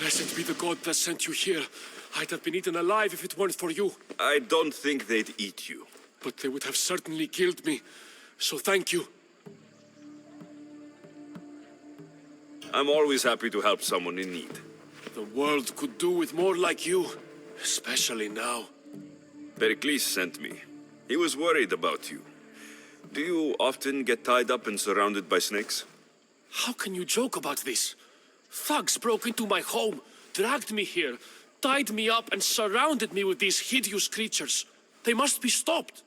Blessed be the god that sent you here. I'd have been eaten alive if it weren't for you. I don't think they'd eat you. But they would have certainly killed me. So thank you. I'm always happy to help someone in need. The world could do with more like you. Especially now. Pericles sent me. He was worried about you. Do you often get tied up and surrounded by snakes? How can you joke about this? Thugs broke into my home, dragged me here, tied me up and surrounded me with these hideous creatures. They must be stopped.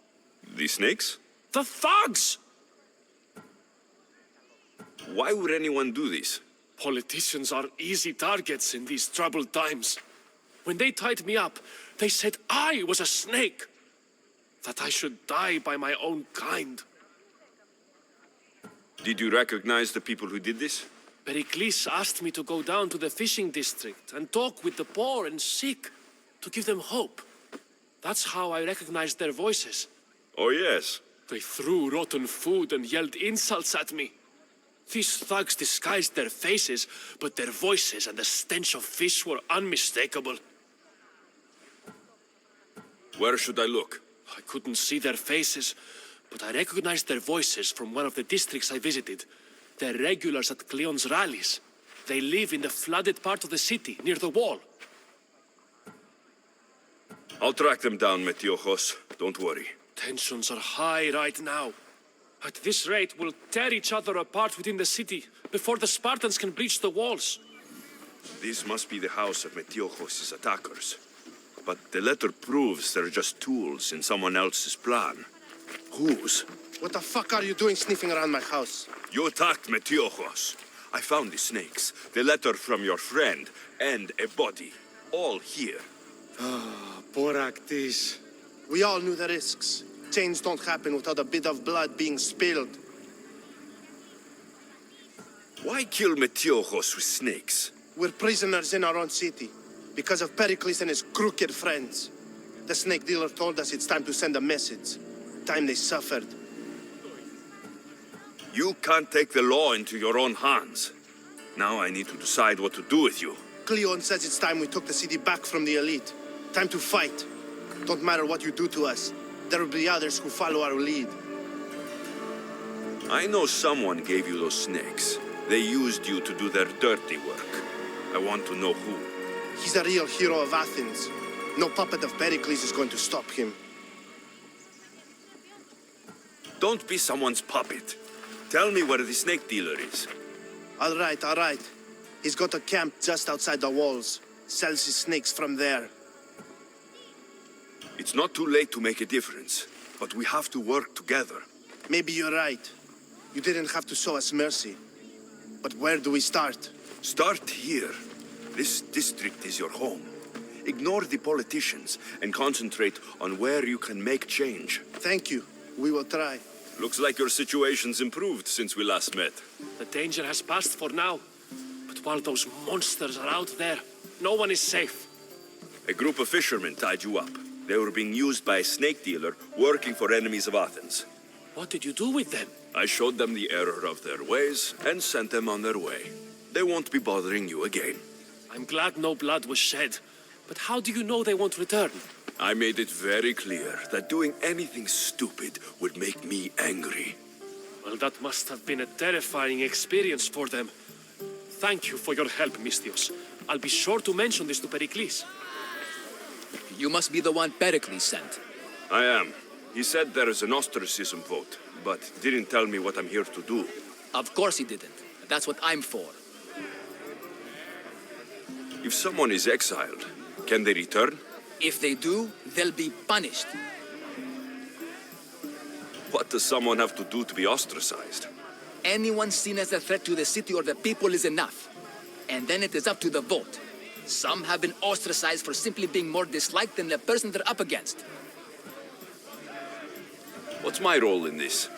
The snakes? The thugs! Why would anyone do this? Politicians are easy targets in these troubled times. When they tied me up, they said I was a snake. That I should die by my own kind. Did you recognize the people who did this? Pericles asked me to go down to the fishing district and talk with the poor and sick, to give them hope. That's how I recognized their voices. Oh, yes. They threw rotten food and yelled insults at me. These thugs disguised their faces, but their voices and the stench of fish were unmistakable. Where should I look? I couldn't see their faces, but I recognized their voices from one of the districts I visited. They're regulars at Cleon's rallies. They live in the flooded part of the city, near the wall. I'll track them down, Metiochos. Don't worry. Tensions are high right now. At this rate, we'll tear each other apart within the city before the Spartans can breach the walls. This must be the house of Metiochos' attackers. But the letter proves they're just tools in someone else's plan. Whose? What the fuck are you doing sniffing around my house? You attacked Metiochos. I found the snakes, the letter from your friend, and a body. All here. Boraktis. We all knew the risks. Change don't happen without a bit of blood being spilled. Why kill Metiochos with snakes? We're prisoners in our own city, because of Pericles and his crooked friends. The snake dealer told us it's time to send a message. Time they suffered. You can't take the law into your own hands. Now I need to decide what to do with you. Cleon says it's time we took the city back from the elite. Time to fight. Don't matter what you do to us. There will be others who follow our lead. I know someone gave you those snakes. They used you to do their dirty work. I want to know who. He's a real hero of Athens. No puppet of Pericles is going to stop him. Don't be someone's puppet. Tell me where the snake dealer is. All right. He's got a camp just outside the walls. Sells his snakes from there. It's not too late to make a difference, but we have to work together. Maybe you're right. You didn't have to show us mercy. But where do we start? Start here. This district is your home. Ignore the politicians and concentrate on where you can make change. Thank you. We will try. Looks like your situation's improved since we last met. The danger has passed for now. But while those monsters are out there, no one is safe. A group of fishermen tied you up. They were being used by a snake dealer working for enemies of Athens. What did you do with them? I showed them the error of their ways and sent them on their way. They won't be bothering you again. I'm glad no blood was shed. But how do you know they won't return? I made it very clear that doing anything stupid would make me angry. Well, that must have been a terrifying experience for them. Thank you for your help, Mystios. I'll be sure to mention this to Pericles. You must be the one Pericles sent. I am. He said there is an ostracism vote, but didn't tell me what I'm here to do. Of course he didn't. That's what I'm for. If someone is exiled, can they return? If they do, they'll be punished. What does someone have to do to be ostracized? Anyone seen as a threat to the city or the people is enough. And then it is up to the vote. Some have been ostracized for simply being more disliked than the person they're up against. What's my role in this?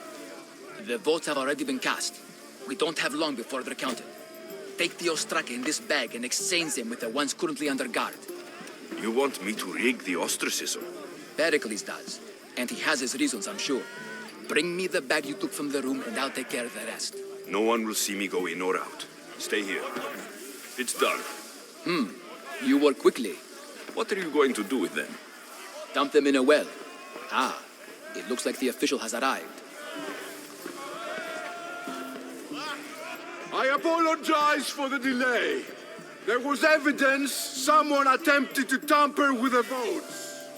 The votes have already been cast. We don't have long before they're counted. Take the ostraka in this bag and exchange them with the ones currently under guard. You want me to rig the ostracism? Pericles does. And he has his reasons, I'm sure. Bring me the bag you took from the room and I'll take care of the rest. No one will see me go in or out. Stay here. It's done. You work quickly. What are you going to do with them? Dump them in a well. Ah, it looks like the official has arrived. I apologize for the delay. There was evidence someone attempted to tamper with the votes.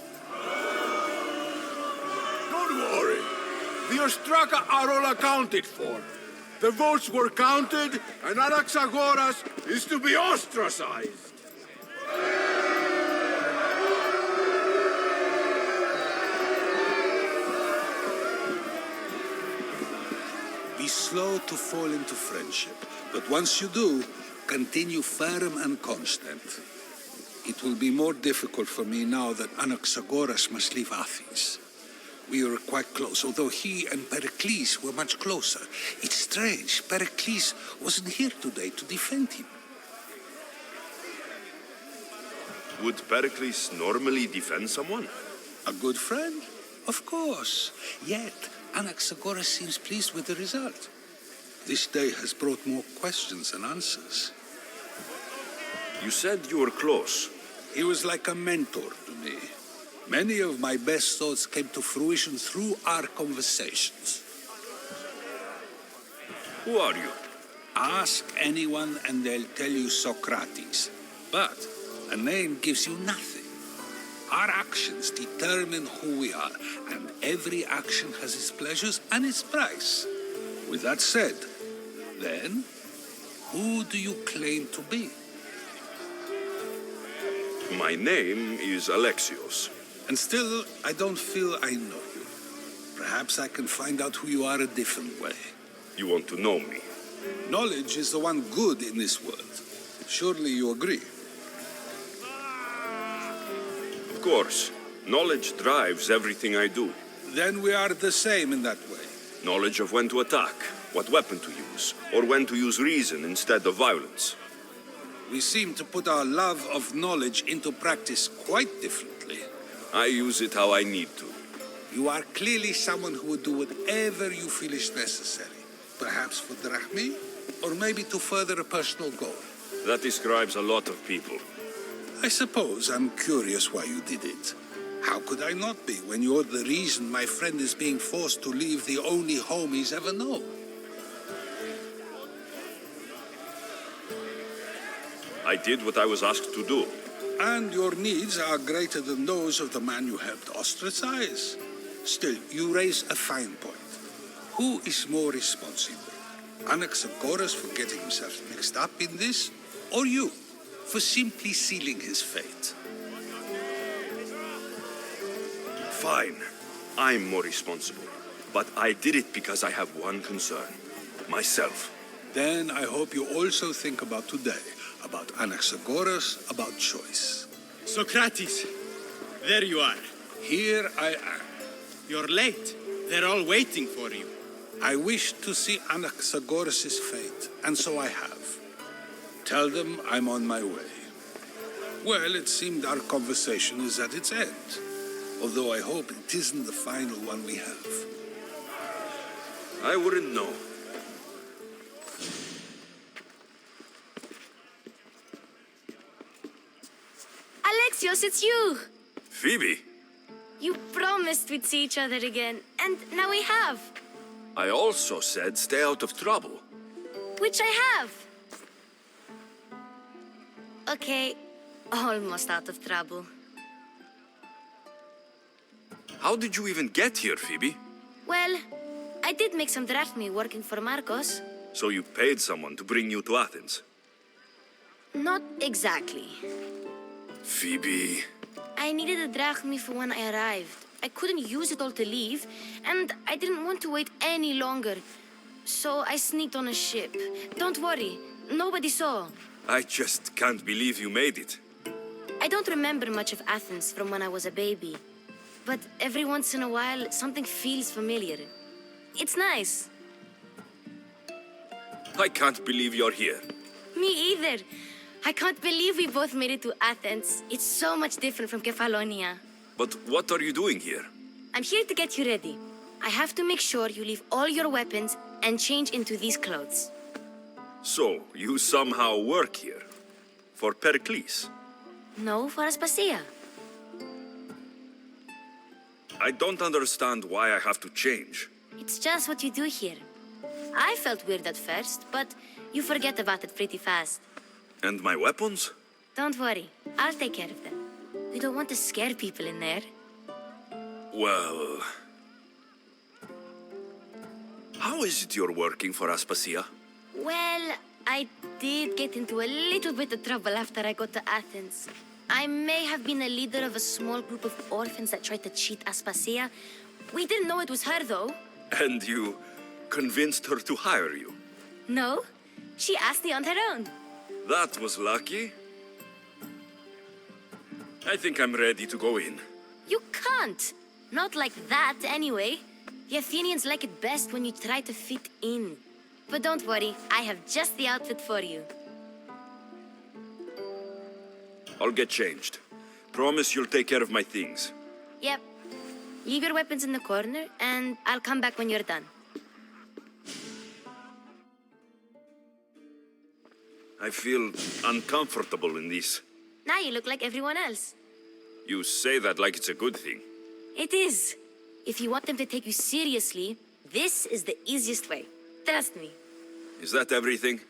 Don't worry. The Ostraka are all accounted for. The votes were counted, and Anaxagoras is to be ostracized. Be slow to fall into friendship, but once you do, continue firm and constant. It will be more difficult for me now that Anaxagoras must leave Athens. We were quite close, although he and Pericles were much closer. It's strange, Pericles wasn't here today to defend him. Would Pericles normally defend someone? A good friend? Of course. Yet, Anaxagoras seems pleased with the result. This day has brought more questions than answers. You said you were close. He was like a mentor to me. Many of my best thoughts came to fruition through our conversations. Who are you? Ask anyone and they'll tell you Socrates. But a name gives you nothing. Our actions determine who we are, and every action has its pleasures and its price. With that said, then, who do you claim to be? My name is Alexios. And still, I don't feel I know you. Perhaps I can find out who you are a different way. You want to know me? Knowledge is the one good in this world. Surely you agree? Of course. Knowledge drives everything I do. Then we are the same in that way. Knowledge of when to attack, what weapon to use, or when to use reason instead of violence. We seem to put our love of knowledge into practice quite differently. I use it how I need to. You are clearly someone who would do whatever you feel is necessary. Perhaps for drachmi, or maybe to further a personal goal. That describes a lot of people. I suppose I'm curious why you did it. How could I not be when you're the reason my friend is being forced to leave the only home he's ever known? I did what I was asked to do. And your needs are greater than those of the man you helped ostracize. Still, you raise a fine point. Who is more responsible? Anaxagoras for getting himself mixed up in this, or you for simply sealing his fate? Fine. I'm more responsible. But I did it because I have one concern. Myself. Then I hope you also think about today, about Anaxagoras, about choice. Socrates, there you are. Here I am. You're late. They're all waiting for you. I wish to see Anaxagoras' fate, and so I have. Tell them I'm on my way. Well, it seemed our conversation is at its end, although I hope it isn't the final one we have. I wouldn't know. Alexios, it's you! Phoebe, You promised we'd see each other again, and now we have. I also said stay out of trouble. Which I have. Okay, almost out of trouble. How did you even get here, Phoebe? Well, I did make some drachmi working for Marcos. So you paid someone to bring you to Athens? Not exactly. Phoebe... I needed a drachmi for when I arrived. I couldn't use it all to leave, and I didn't want to wait any longer. So I sneaked on a ship. Don't worry, nobody saw. I just can't believe you made it. I don't remember much of Athens from when I was a baby. But every once in a while, something feels familiar. It's nice. I can't believe you're here. Me either. I can't believe we both made it to Athens. It's so much different from Kefalonia. But what are you doing here? I'm here to get you ready. I have to make sure you leave all your weapons and change into these clothes. So, you somehow work here? For Pericles. No, for Aspasia. I don't understand why I have to change. It's just what you do here. I felt weird at first, but you forget about it pretty fast. And my weapons? Don't worry, I'll take care of them. We don't want to scare people in there. Well... How is it you're working for Aspasia? Well, I did get into a little bit of trouble after I got to Athens. I may have been a leader of a small group of orphans that tried to cheat Aspasia. We didn't know it was her, though. And you convinced her to hire you? No, she asked me on her own. That was lucky. I think I'm ready to go in. You can't. Not like that, anyway. The Athenians like it best when you try to fit in. But don't worry, I have just the outfit for you. I'll get changed. Promise you'll take care of my things. Yep. Leave your weapons in the corner, and I'll come back when you're done. I feel uncomfortable in this. Now you look like everyone else. You say that like it's a good thing. It is. If you want them to take you seriously, this is the easiest way. Trust me. Is that everything?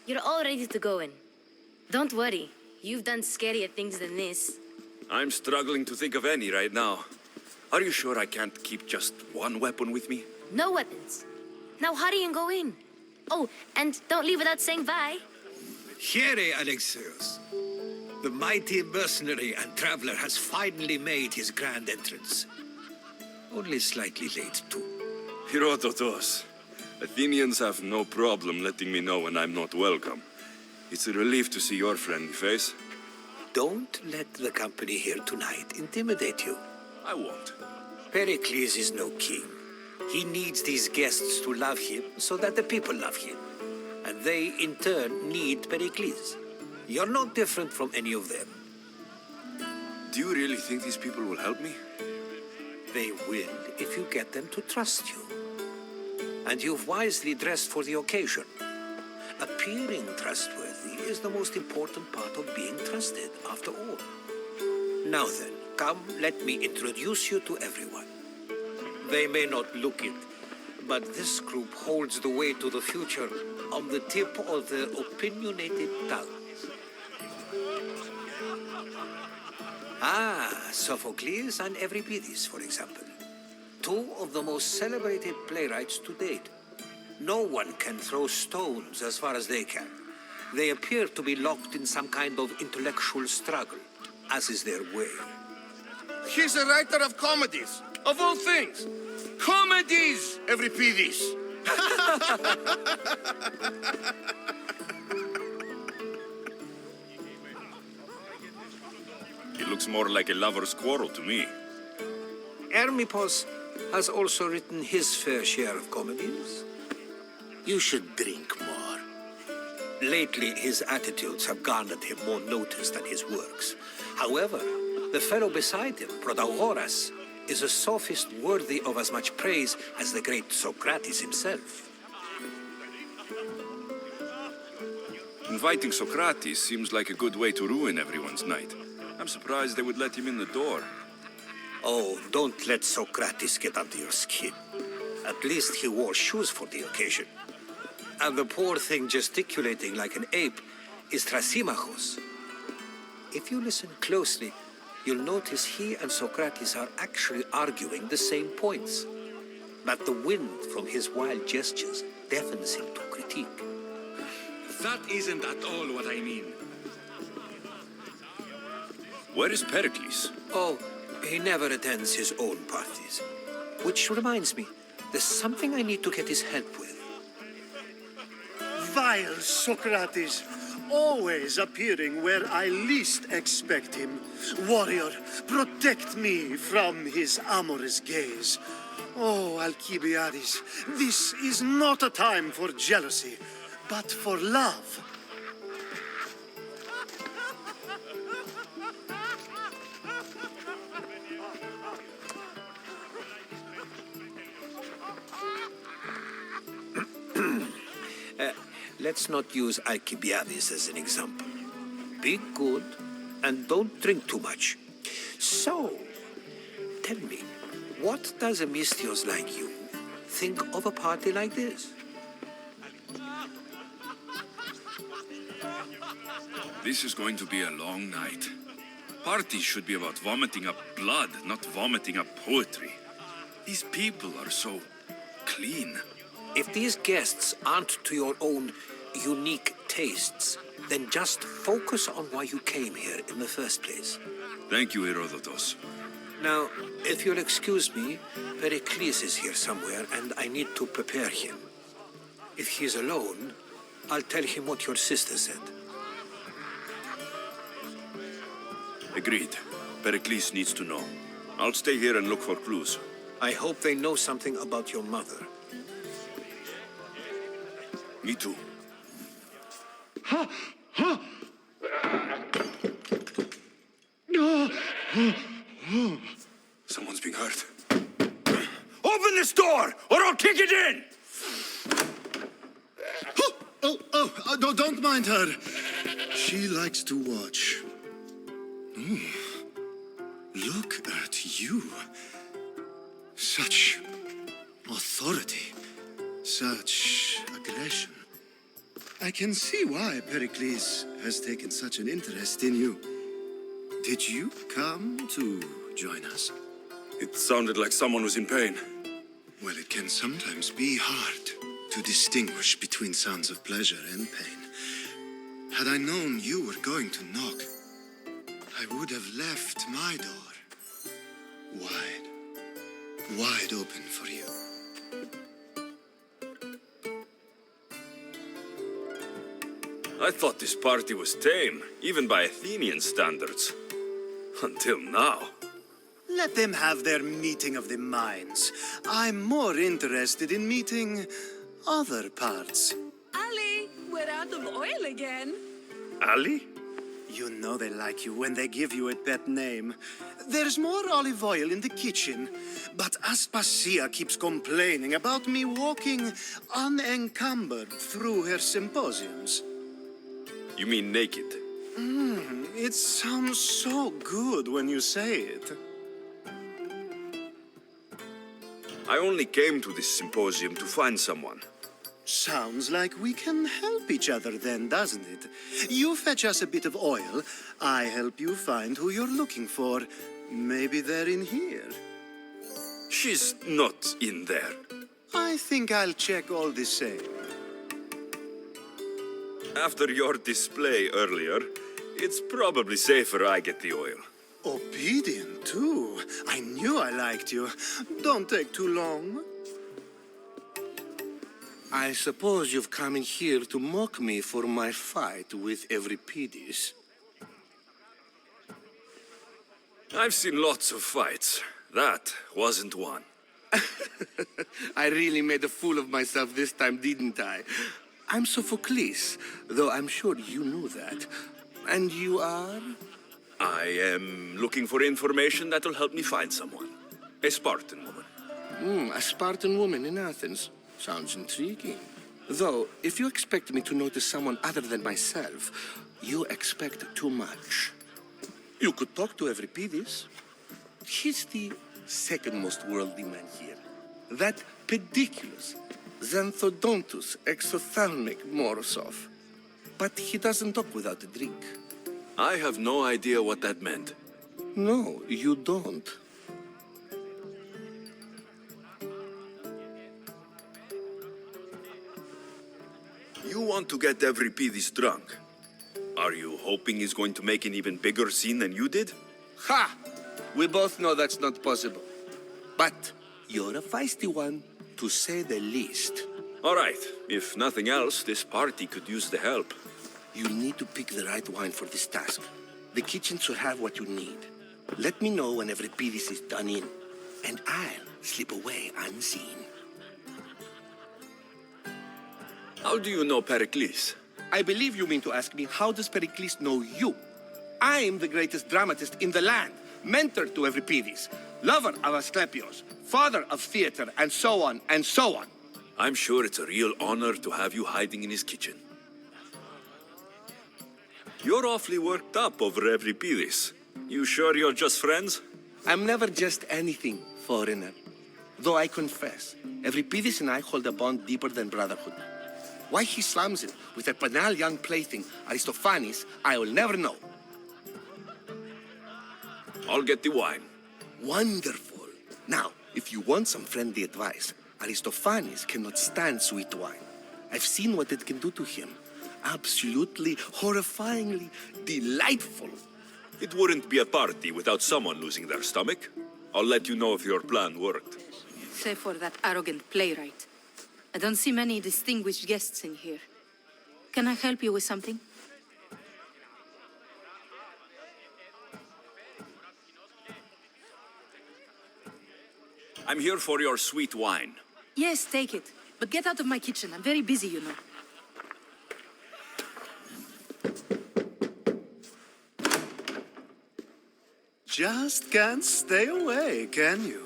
You're all ready to go in. Don't worry. You've done scarier things than this. I'm struggling to think of any right now. Are you sure I can't keep just one weapon with me? No weapons. Now hurry and go in. Oh, and don't leave without saying bye. Here, Alexios. The mighty mercenary and traveler has finally made his grand entrance. Only slightly late, too. Herodotos. Athenians have no problem letting me know when I'm not welcome. It's a relief to see your friendly face. Don't let the company here tonight intimidate you. I won't. Pericles is no king. He needs these guests to love him so that the people love him. And they, in turn, need Pericles. You're no different from any of them. Do you really think these people will help me? They will if you get them to trust you. And you've wisely dressed for the occasion. Appearing trustworthy is the most important part of being trusted, after all. Now then, come, let me introduce you to everyone. They may not look it, but this group holds the way to the future on the tip of their opinionated tongues. Ah, Sophocles and Euripides, for example. Two of the most celebrated playwrights to date. No one can throw stones as far as they can. They appear to be locked in some kind of intellectual struggle, as is their way. He's a writer of comedies, of all things. Comedies, Euripides. It looks more like a lover's quarrel to me. Hermippos has also written his fair share of comedies. You should drink more. Lately, his attitudes have garnered him more notice than his works. However, the fellow beside him, Protagoras, is a sophist worthy of as much praise as the great Socrates himself. Inviting Socrates seems like a good way to ruin everyone's night. I'm surprised they would let him in the door. Oh, don't let Socrates get under your skin. At least he wore shoes for the occasion. And the poor thing gesticulating like an ape is Thrasymachos. If you listen closely, you'll notice he and Socrates are actually arguing the same points. But the wind from his wild gestures deafens him to critique. That isn't at all what I mean. Where is Pericles? Oh, he never attends his own parties. Which reminds me, there's something I need to get his help with. Vile Socrates, always appearing where I least expect him. Warrior, protect me from his amorous gaze. Oh, Alcibiades, this is not a time for jealousy, but for love. Let's not use Alcibiades as an example. Be good, and don't drink too much. So, tell me, what does a Mistios like you think of a party like this? This is going to be a long night. Parties should be about vomiting up blood, not vomiting up poetry. These people are so clean. If these guests aren't to your own unique tastes, then just focus on why you came here in the first place. Thank you, Herodotus. Now, if you'll excuse me, Pericles is here somewhere, and I need to prepare him. If he's alone, I'll tell him what your sister said. Agreed. Pericles needs to know. I'll stay here and look for clues. I hope they know something about your mother. Me too. Someone's being hurt. Open this door, or I'll kick it in! Don't mind her. She likes to watch. Look at you. Such authority. Such aggression. I can see why Pericles has taken such an interest in you. Did you come to join us? It sounded like someone was in pain. Well, it can sometimes be hard to distinguish between sounds of pleasure and pain. Had I known you were going to knock, I would have left my door wide open for you. I thought this party was tame, even by Athenian standards. Until now. Let them have their meeting of the minds. I'm more interested in meeting other parts. Ali, we're out of oil again. Ali? You know they like you when they give you a pet name. There's more olive oil in the kitchen, but Aspasia keeps complaining about me walking unencumbered through her symposiums. You mean naked? It sounds so good when you say it. I only came to this symposium to find someone. Sounds like we can help each other then, doesn't it? You fetch us a bit of oil, I help you find who you're looking for. Maybe they're in here. She's not in there. I think I'll check all the same. After your display earlier, it's probably safer I get the oil. Obedient, too. I knew I liked you. Don't take too long. I suppose you've come in here to mock me for my fight with Euripides. I've seen lots of fights. That wasn't one. I really made a fool of myself this time, didn't I? I'm Sophocles, though I'm sure you knew that. And you are? I am looking for information that'll help me find someone. A Spartan woman. A Spartan woman in Athens. Sounds intriguing. Though, if you expect me to notice someone other than myself, you expect too much. You could talk to Euripides. He's the second most worldly man here. That pediculous, xanthodontus, exophthalmic Morosov. But he doesn't talk without a drink. I have no idea what that meant. No, you don't. You want to get Euripides drunk. Are you hoping he's going to make an even bigger scene than you did? Ha! We both know that's not possible. But you're a feisty one, to say the least. All right. If nothing else, this party could use the help. You'll need to pick the right wine for this task. The kitchen should have what you need. Let me know when Euripides is done in, and I'll slip away unseen. How do you know Pericles? I believe you mean to ask me, how does Pericles know you? I'm the greatest dramatist in the land, mentor to Euripides, lover of Asclepios, father of theater, and so on, and so on. I'm sure it's a real honor to have you hiding in his kitchen. You're awfully worked up over Euripidis. You sure you're just friends? I'm never just anything, foreigner. Though I confess, Euripidis and I hold a bond deeper than brotherhood. Why he slams it with a banal young plaything, Aristophanes, I will never know. I'll get the wine. Wonderful. Now, if you want some friendly advice, Aristophanes cannot stand sweet wine. I've seen what it can do to him. Absolutely, horrifyingly delightful. It wouldn't be a party without someone losing their stomach. I'll let you know if your plan worked. Save for that arrogant playwright. I don't see many distinguished guests in here. Can I help you with something? I'm here for your sweet wine. Yes, take it. But get out of my kitchen. I'm very busy, you know. Just can't stay away, can you?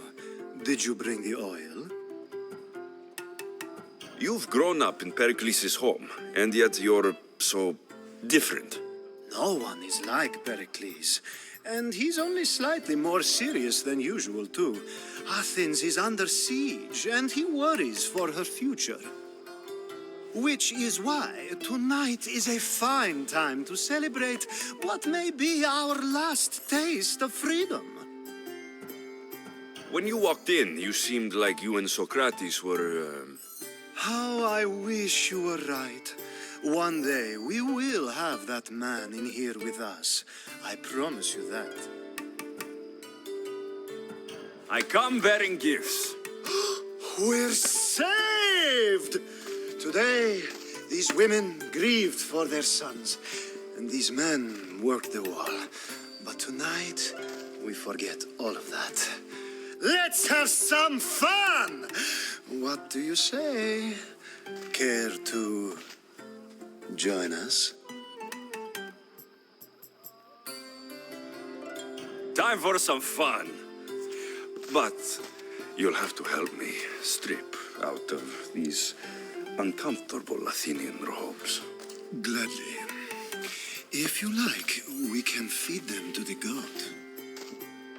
Did you bring the oil? You've grown up in Pericles' home, and yet you're so different. No one is like Pericles. And he's only slightly more serious than usual, too. Athens is under siege, and he worries for her future. Which is why tonight is a fine time to celebrate what may be our last taste of freedom. When you walked in, you seemed like you and Socrates were, How I wish you were right. One day we will have that man in here with us. I promise you that. I come bearing gifts. We're saved! Today, these women grieved for their sons, and these men worked the wall. But tonight, we forget all of that. Let's have some fun! What do you say? Care to join us? Time for some fun. But you'll have to help me strip out of these uncomfortable Athenian robes. Gladly. If you like, we can feed them to the god.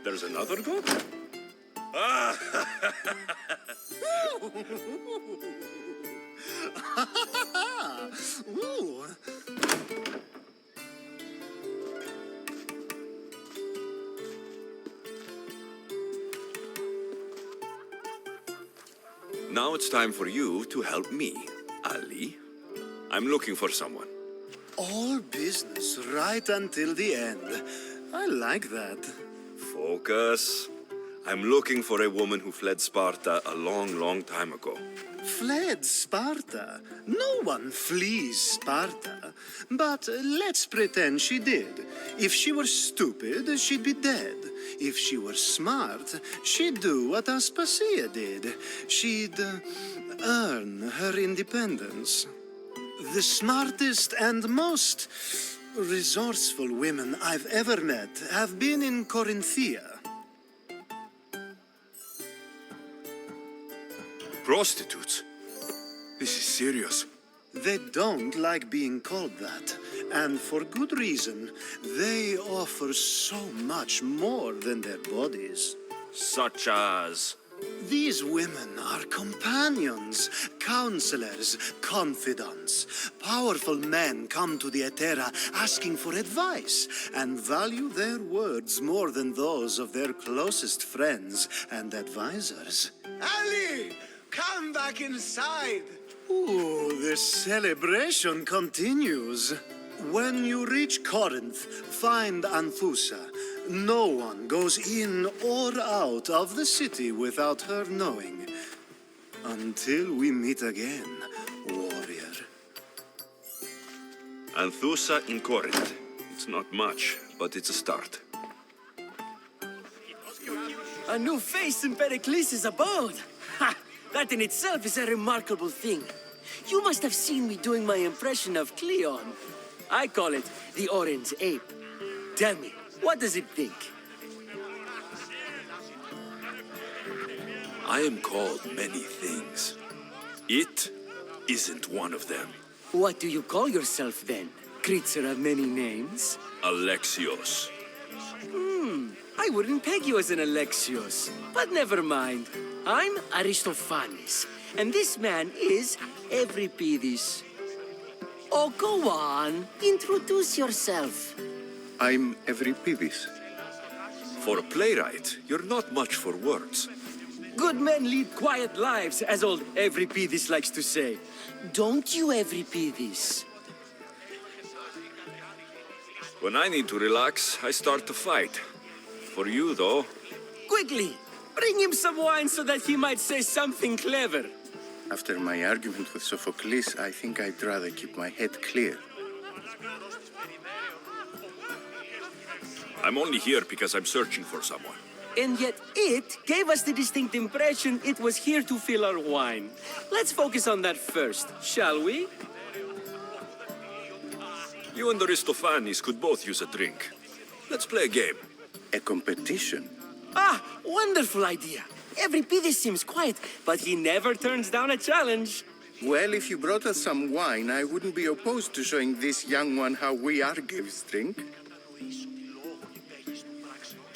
There's another god? Ooh. Now it's time for you to help me, Ali. I'm looking for someone. All business right until the end. I like that. Focus. I'm looking for a woman who fled Sparta a long, long time ago. Fled Sparta? No one flees Sparta. But let's pretend she did. If she were stupid, she'd be dead. If she were smart, she'd do what Aspasia did. She'd earn her independence. The smartest and most resourceful women I've ever met have been in Corinthia. Prostitutes? This is serious. They don't like being called that, and for good reason. They offer so much more than their bodies. Such as? These women are companions, counselors, confidants. Powerful men come to the Etera asking for advice and value their words more than those of their closest friends and advisors. Ali! Come back inside! Ooh, the celebration continues. When you reach Corinth, find Anthusa. No one goes in or out of the city without her knowing. Until we meet again, warrior. Anthusa in Corinth. It's not much, but it's a start. A new face in Pericles' abode! Ha! That in itself is a remarkable thing. You must have seen me doing my impression of Cleon. I call it the Orange Ape. Tell me, what does it think? I am called many things. It isn't one of them. What do you call yourself then? creature of many names. Alexios. I wouldn't peg you as an Alexios, but never mind. I'm Aristophanes, and this man is Euripides. Oh, go on. Introduce yourself. I'm Euripides. For a playwright, you're not much for words. Good men lead quiet lives, as old Euripides likes to say. Don't you, Euripides? When I need to relax, I start to fight. For you, though, Quickly, bring him some wine so that he might say something clever. After my argument with Sophocles, I think I'd rather keep my head clear. I'm only here because I'm searching for someone. And yet it gave us the distinct impression it was here to fill our wine. Let's focus on that first, shall we? You and Aristophanes could both use a drink. Let's play a game. A competition? Ah, wonderful idea. Euripides seems quiet, but he never turns down a challenge. Well, if you brought us some wine, I wouldn't be opposed to showing this young one how we Argives drink.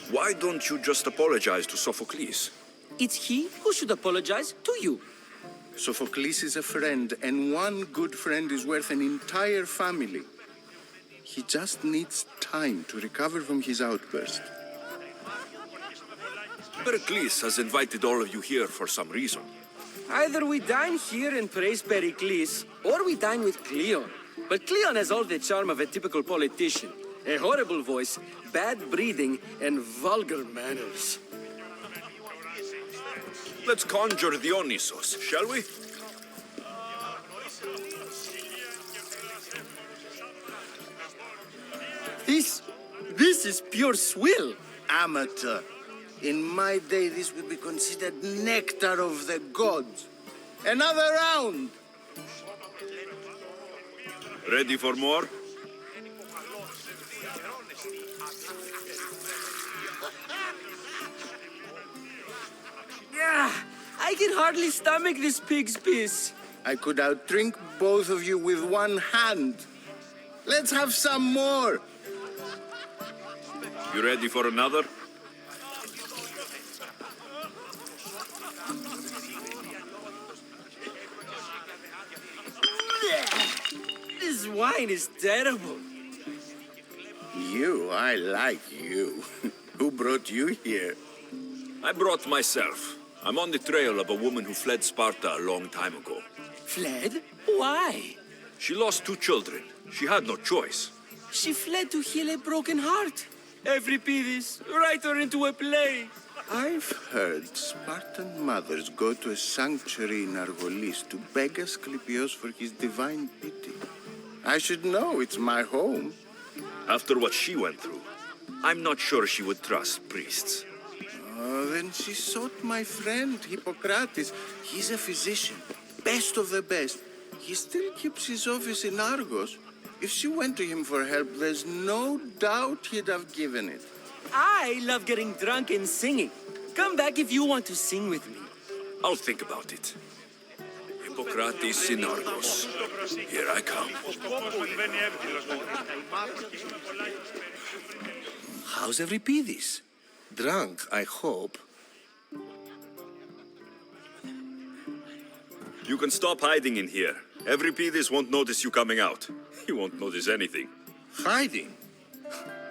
Why don't you just apologize to Sophocles? It's he who should apologize to you. Sophocles is a friend, and one good friend is worth an entire family. He just needs time to recover from his outburst. Pericles has invited all of you here for some reason. Either we dine here and praise Pericles, or we dine with Cleon. But Cleon has all the charm of a typical politician. A horrible voice, bad breeding, and vulgar manners. Let's conjure Dionysos, shall we? This is pure swill. Amateur. In my day, this would be considered nectar of the gods. Another round! Ready for more? Yeah, I can hardly stomach this pig's piss. I could outdrink both of you with one hand. Let's have some more. You ready for another? This wine is terrible. You, I like you. Who brought you here? I brought myself. I'm on the trail of a woman who fled Sparta a long time ago. Fled? Why? She lost 2 children. She had no choice. She fled to heal a broken heart. Euripides, write her into a play. I've heard Spartan mothers go to a sanctuary in Argolis to beg Asclepios for his divine pity. I should know, it's my home. After what she went through, I'm not sure she would trust priests. Oh, then she sought my friend, Hippocrates. He's a physician, best of the best. He still keeps his office in Argos. If she went to him for help, there's no doubt he'd have given it. I love getting drunk and singing. Come back if you want to sing with me. I'll think about it. Hippocrates in Argos. Here I come. How's Euripides? Drunk, I hope. You can stop hiding in here. Euripides won't notice you coming out. He won't notice anything. Hiding?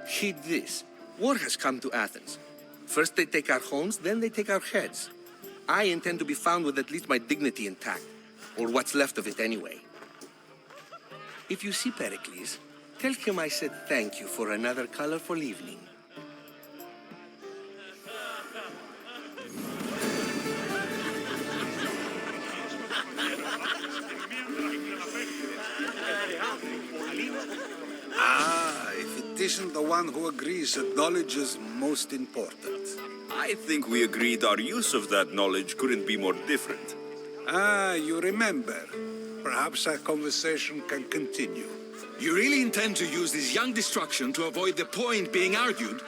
Heed this. War has come to Athens. First they take our homes, then they take our heads. I intend to be found with at least my dignity intact. Or what's left of it anyway. If you see Pericles, tell him I said thank you for another colorful evening. If it isn't the one who agrees that knowledge is most important. I think we agreed our use of that knowledge couldn't be more different. You remember. Perhaps our conversation can continue. You really intend to use this young destruction to avoid the point being argued?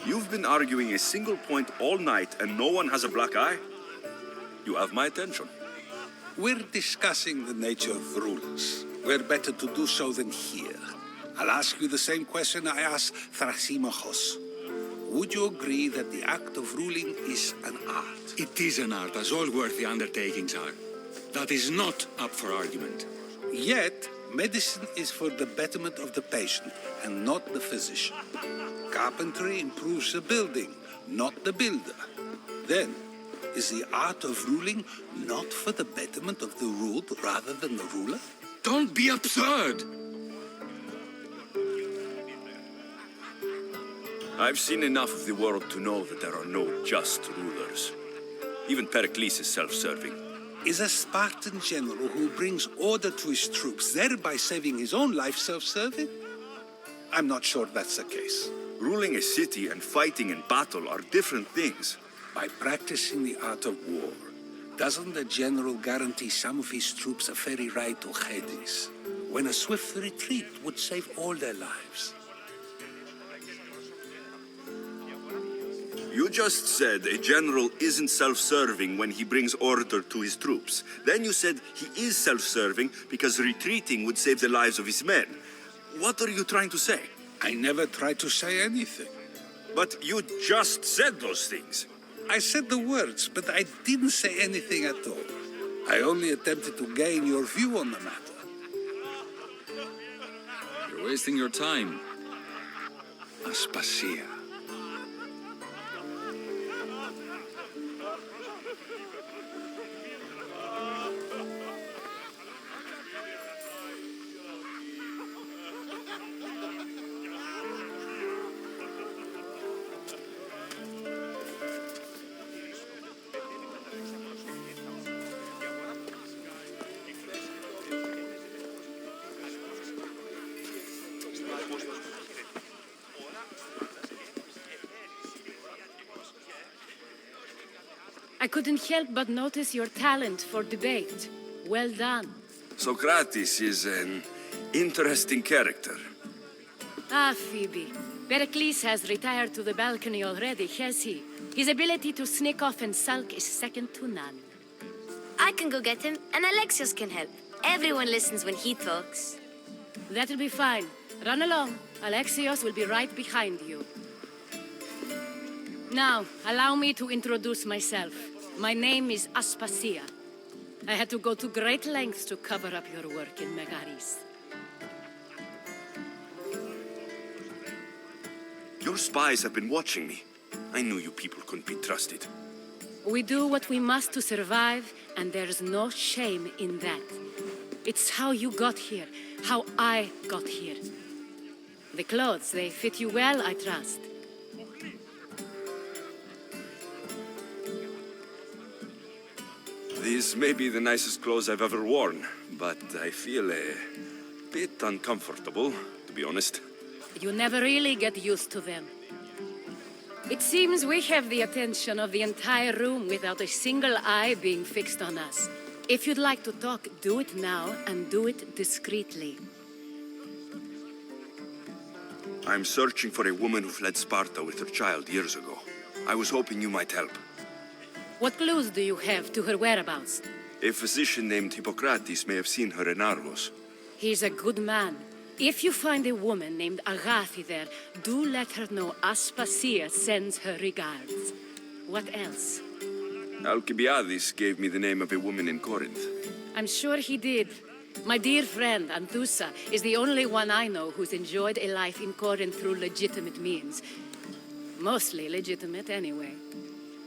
You've been arguing a single point all night and no one has a black eye? You have my attention. We're discussing the nature of rulers. Where better to do so than here? I'll ask you the same question I asked Thrasymachos. Would you agree that the act of ruling is an art? It is an art, as all worthy undertakings are. That is not up for argument. Yet, medicine is for the betterment of the patient, and not the physician. Carpentry improves the building, not the builder. Then, is the art of ruling not for the betterment of the ruled rather than the ruler? Don't be absurd! I've seen enough of the world to know that there are no just rulers. Even Pericles is self-serving. Is a Spartan general who brings order to his troops, thereby saving his own life, self-serving? I'm not sure that's the case. Ruling a city and fighting in battle are different things. By practicing the art of war, doesn't the general guarantee some of his troops a ferry ride to Hades, when a swift retreat would save all their lives? You just said a general isn't self-serving when he brings order to his troops. Then you said he is self-serving because retreating would save the lives of his men. What are you trying to say? I never tried to say anything. But you just said those things. I said the words, but I didn't say anything at all. I only attempted to gain your view on the matter. You're wasting your time. Aspasia. I couldn't help but notice your talent for debate. Well done. Socrates is an interesting character. Ah, Phoebe. Pericles has retired to the balcony already, has he? His ability to sneak off and sulk is second to none. I can go get him, and Alexios can help. Everyone listens when he talks. That'll be fine. Run along. Alexios will be right behind you. Now, allow me to introduce myself. My name is Aspasia. I had to go to great lengths to cover up your work in Megaris. Your spies have been watching me. I knew you people couldn't be trusted. We do what we must to survive, and there's no shame in that. It's how you got here, how I got here. The clothes, they fit you well, I trust. These may be the nicest clothes I've ever worn, but I feel a bit uncomfortable, to be honest. You never really get used to them. It seems we have the attention of the entire room without a single eye being fixed on us. If you'd like to talk, do it now, and do it discreetly. I'm searching for a woman who fled Sparta with her child years ago. I was hoping you might help. What clues do you have to her whereabouts? A physician named Hippocrates may have seen her in Argos. He's a good man. If you find a woman named Agathi there, do let her know Aspasia sends her regards. What else? Alcibiades gave me the name of a woman in Corinth. I'm sure he did. My dear friend, Anthusa, is the only one I know who's enjoyed a life in Corinth through legitimate means. Mostly legitimate, anyway.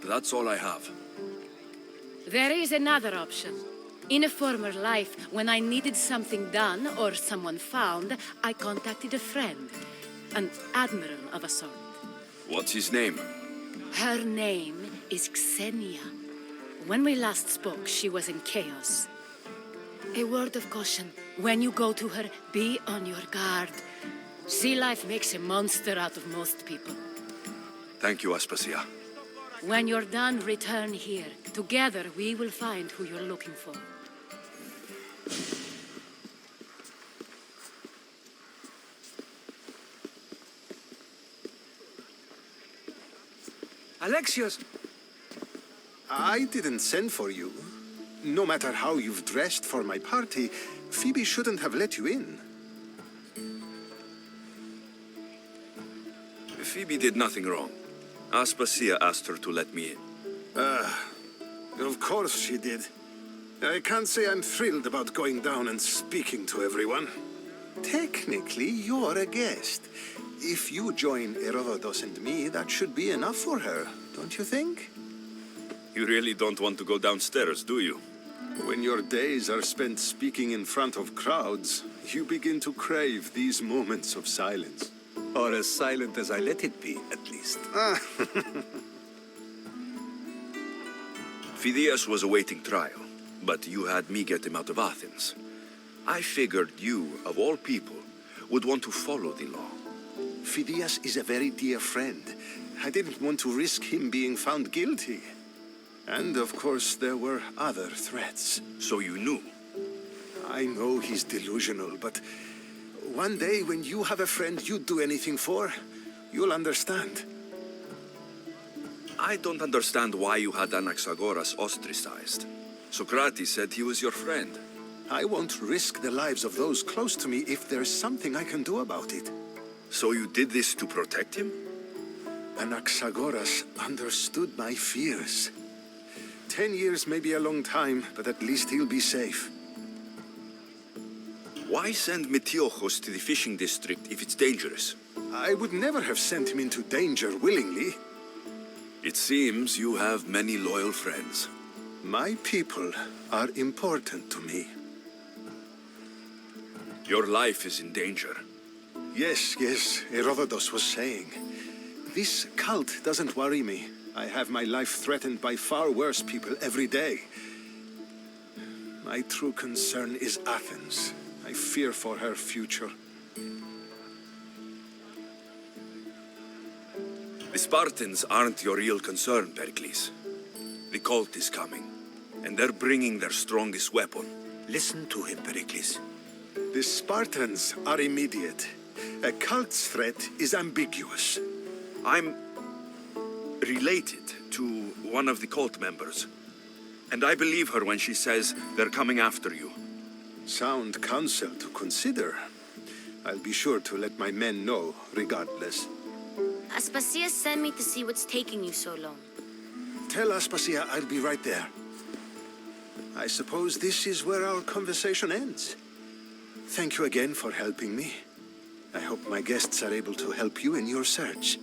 That's all I have. There is another option. In a former life, when I needed something done or someone found, I contacted a friend. An admiral of a sort. What's his name? Her name is Xenia. When we last spoke, she was in chaos. A word of caution. When you go to her, be on your guard. Sea life makes a monster out of most people. Thank you, Aspasia. When you're done, return here. Together, we will find who you're looking for. Alexios! I didn't send for you. no matter how you've dressed for my party, Phoebe shouldn't have let you in. Phoebe did nothing wrong. Aspasia asked her to let me in. Of course she did. I can't say I'm thrilled about going down and speaking to everyone. Technically, you're a guest. If you join Herodotus and me, that should be enough for her, don't you think? You really don't want to go downstairs, do you? When your days are spent speaking in front of crowds, you begin to crave these moments of silence. Or as silent as I let it be, at least. Phidias was awaiting trial, but you had me get him out of Athens. I figured you, of all people, would want to follow the law. Phidias is a very dear friend. I didn't want to risk him being found guilty. And of course, there were other threats. So you knew? I know he's delusional, but one day when you have a friend you'd do anything for, you'll understand. I don't understand why you had Anaxagoras ostracized. Socrates said he was your friend. I won't risk the lives of those close to me if there's something I can do about it. So you did this to protect him? Anaxagoras understood my fears. 10 years may be a long time, but at least he'll be safe. Why send Metiochos to the fishing district if it's dangerous? I would never have sent him into danger willingly. It seems you have many loyal friends. My people are important to me. Your life is in danger. Yes, Herodotus was saying. This cult doesn't worry me. I have my life threatened by far worse people every day. My true concern is Athens. I fear for her future. The Spartans aren't your real concern, Pericles. The cult is coming, and they're bringing their strongest weapon. Listen to him, Pericles. The Spartans are immediate. A cult's threat is ambiguous. I'm related to one of the cult members, and I believe her when she says they're coming after you. Sound counsel to consider. I'll be sure to let my men know, regardless. Aspasia sent me to see what's taking you so long. Tell Aspasia I'll be right there. I suppose this is where our conversation ends. Thank you again for helping me. I hope my guests are able to help you in your search.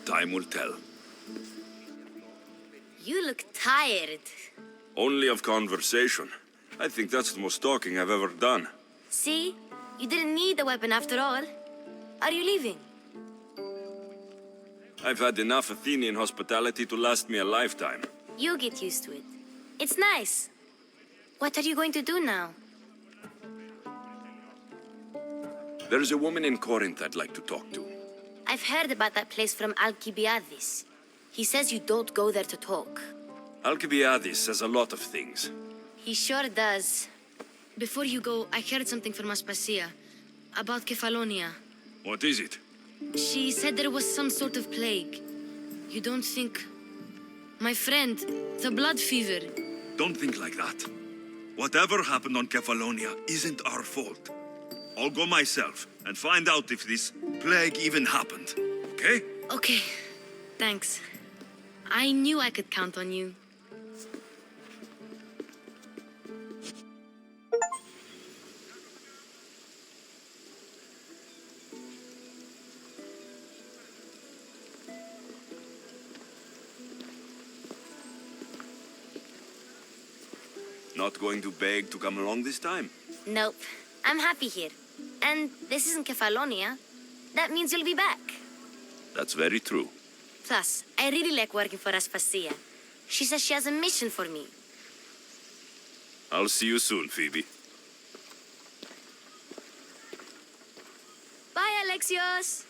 Time will tell. You look tired. Only of conversation. I think that's the most talking I've ever done. See? You didn't need the weapon after all. Are you leaving? I've had enough Athenian hospitality to last me a lifetime. You'll get used to it. It's nice. What are you going to do now? There's a woman in Corinth I'd like to talk to. I've heard about that place from Alcibiades. He says you don't go there to talk. Alcibiades says a lot of things. He sure does. Before you go, I heard something from Aspasia about Kefalonia. What is it? She said there was some sort of plague. You don't think... My friend, the blood fever. Don't think like that. Whatever happened on Kefalonia isn't our fault. I'll go myself and find out if this plague even happened, okay? Okay, thanks. I knew I could count on you. Not going to beg to come along this time? Nope. I'm happy here. And this isn't Kefalonia. That means you'll be back. That's very true. Plus, I really like working for Aspasia. She says she has a mission for me. I'll see you soon, Phoebe. Bye, Alexios!